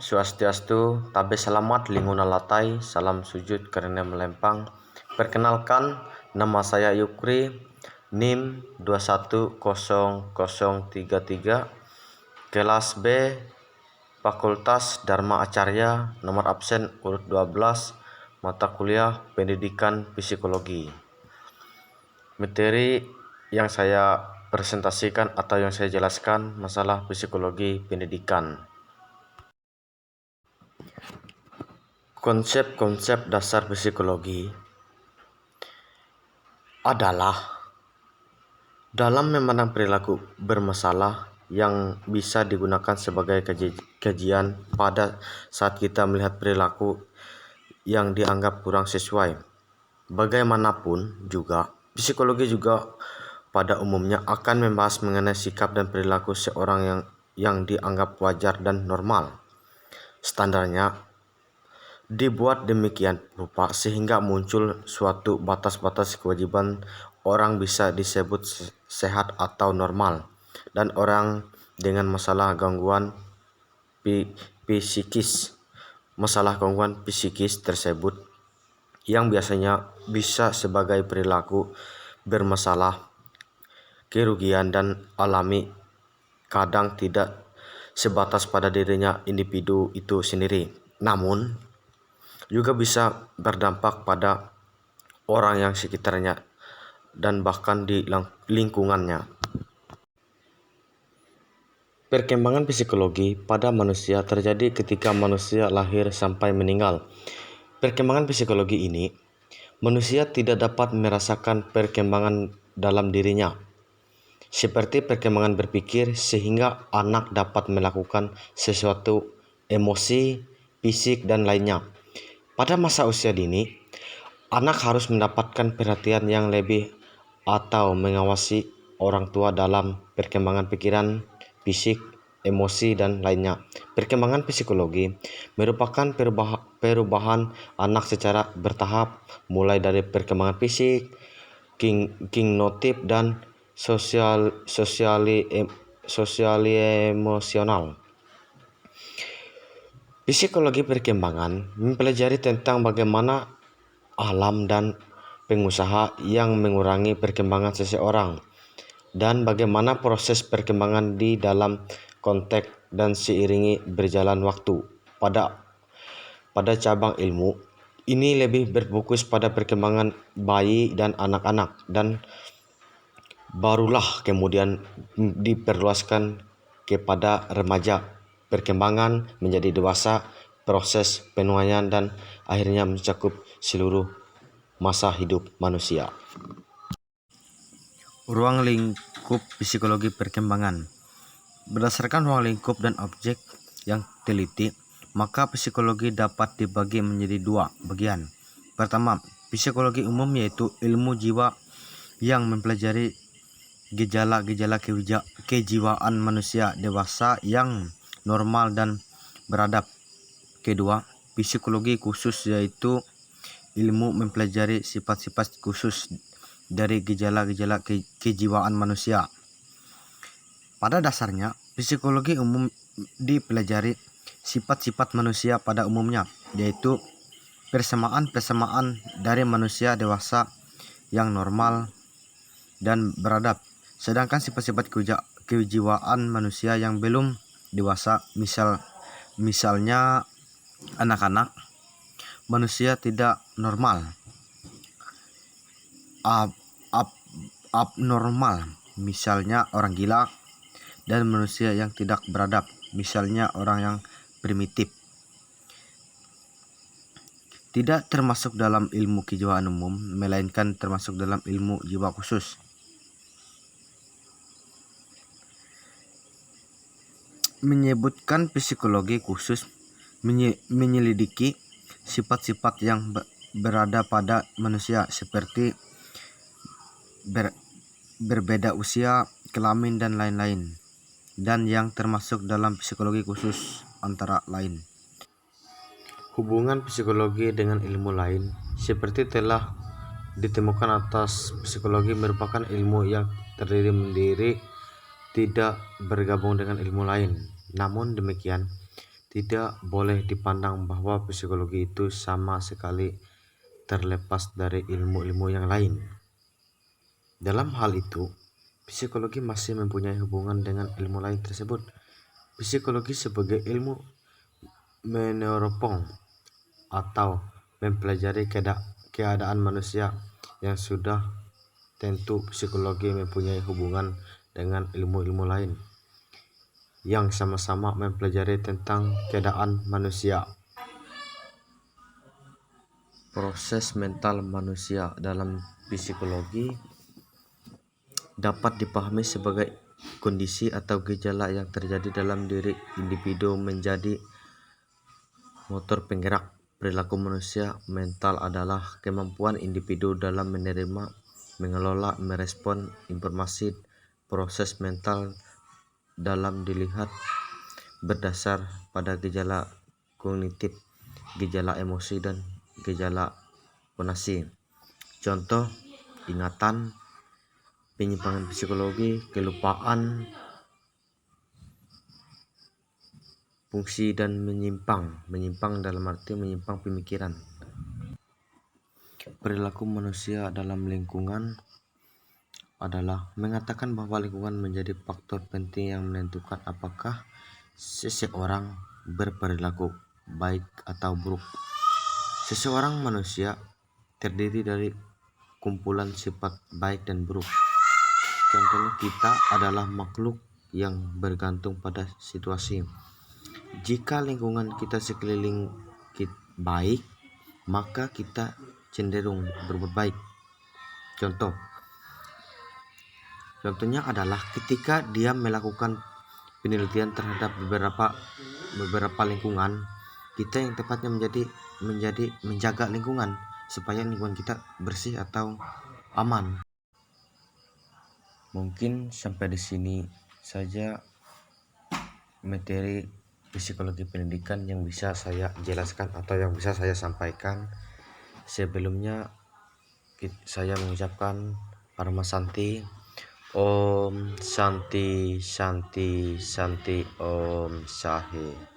Swastiastu, tabe selamat linguna latai, salam sujud karena melempang. Perkenalkan, nama saya Yukri, NIM 210033, kelas B, Fakultas Dharma Acarya, nomor absen urut 12, mata kuliah Pendidikan Psikologi. Materi yang saya presentasikan atau yang saya jelaskan masalah psikologi pendidikan. Konsep-konsep dasar psikologi adalah dalam memandang perilaku bermasalah yang bisa digunakan sebagai kajian pada saat kita melihat perilaku yang dianggap kurang sesuai. Bagaimanapun juga, psikologi juga pada umumnya akan membahas mengenai sikap dan perilaku seorang yang dianggap wajar dan normal. Standarnya dibuat demikian rupa sehingga muncul suatu batas-batas kewajiban orang bisa disebut sehat atau normal, dan orang dengan masalah gangguan psikis. Masalah gangguan psikis tersebut yang biasanya bisa sebagai perilaku bermasalah, kerugian dan alami, kadang tidak sebatas pada dirinya individu itu sendiri, namun juga bisa berdampak pada orang yang sekitarnya dan bahkan di lingkungannya. Perkembangan psikologi pada manusia terjadi ketika manusia lahir sampai meninggal. Perkembangan psikologi ini, manusia tidak dapat merasakan perkembangan dalam dirinya, seperti perkembangan berpikir sehingga anak dapat melakukan sesuatu, emosi, fisik, dan lainnya. Pada masa usia dini, anak harus mendapatkan perhatian yang lebih atau mengawasi orang tua dalam perkembangan pikiran, fisik, emosi, dan lainnya. Perkembangan psikologi merupakan perubahan anak secara bertahap, mulai dari perkembangan fisik, kognitif, dan sosial emosional. Psikologi perkembangan mempelajari tentang bagaimana alam dan pengusaha yang mengurangi perkembangan seseorang, dan bagaimana proses perkembangan di dalam konteks dan seiringi berjalan waktu. Pada cabang ilmu ini lebih berfokus pada perkembangan bayi dan anak-anak, dan barulah kemudian diperluaskan kepada remaja, perkembangan menjadi dewasa, proses penuaian, dan akhirnya mencakup seluruh masa hidup manusia. Ruang lingkup psikologi perkembangan. Berdasarkan ruang lingkup dan objek yang teliti, maka psikologi dapat dibagi menjadi dua bagian. Pertama, psikologi umum, yaitu ilmu jiwa yang mempelajari gejala-gejala kejiwaan manusia dewasa yang normal dan beradab. Kedua, psikologi khusus, yaitu ilmu mempelajari sifat-sifat khusus dari gejala-gejala kejiwaan manusia. Pada dasarnya, psikologi umum dipelajari sifat-sifat manusia pada umumnya, yaitu persamaan dari manusia dewasa yang normal dan beradab. Sedangkan sifat-sifat kejiwaan manusia yang belum dewasa, misalnya anak-anak, manusia tidak normal, abnormal, misalnya orang gila, dan manusia yang tidak beradab, misalnya orang yang primitif. Tidak termasuk dalam ilmu kejiwaan umum, melainkan termasuk dalam ilmu jiwa khusus. Menyebutkan psikologi khusus menyelidiki sifat-sifat yang berada pada manusia, seperti berbeda usia, kelamin, dan lain-lain, dan yang termasuk dalam psikologi khusus antara lain hubungan psikologi dengan ilmu lain. Seperti telah ditemukan atas, psikologi merupakan ilmu yang terdiri mandiri, tidak bergabung dengan ilmu lain. Namun demikian, tidak boleh dipandang bahwa psikologi itu sama sekali terlepas dari ilmu-ilmu yang lain. Dalam hal itu, psikologi masih mempunyai hubungan dengan ilmu lain tersebut. Psikologi sebagai ilmu meneropong atau mempelajari keadaan manusia yang sudah tentu psikologi mempunyai hubungan dengan ilmu-ilmu lain yang sama-sama mempelajari tentang keadaan manusia. Proses mental manusia dalam psikologi dapat dipahami sebagai kondisi atau gejala yang terjadi dalam diri individu menjadi motor penggerak perilaku manusia. Mental adalah kemampuan individu dalam menerima, mengelola, merespon informasi. Proses mental dalam dilihat berdasar pada gejala kognitif, gejala emosi, dan gejala fonasi. Contoh: ingatan, penyimpangan psikologi, kelupaan, fungsi, dan menyimpang dalam arti menyimpang pemikiran. Perilaku manusia dalam lingkungan adalah mengatakan bahwa lingkungan menjadi faktor penting yang menentukan apakah seseorang berperilaku baik atau buruk. Seseorang manusia terdiri dari kumpulan sifat baik dan buruk. Contohnya, kita adalah makhluk yang bergantung pada situasi. Jika lingkungan kita sekeliling kita baik, maka kita cenderung berbuat baik. Contohnya adalah ketika dia melakukan penelitian terhadap beberapa lingkungan, kita yang tepatnya menjaga lingkungan supaya lingkungan kita bersih atau aman. Mungkin sampai di sini saja materi psikologi pendidikan yang bisa saya jelaskan atau yang bisa saya sampaikan. Sebelumnya saya mengucapkan Parma Santi. Om Santi Santi Santi Om Sahe.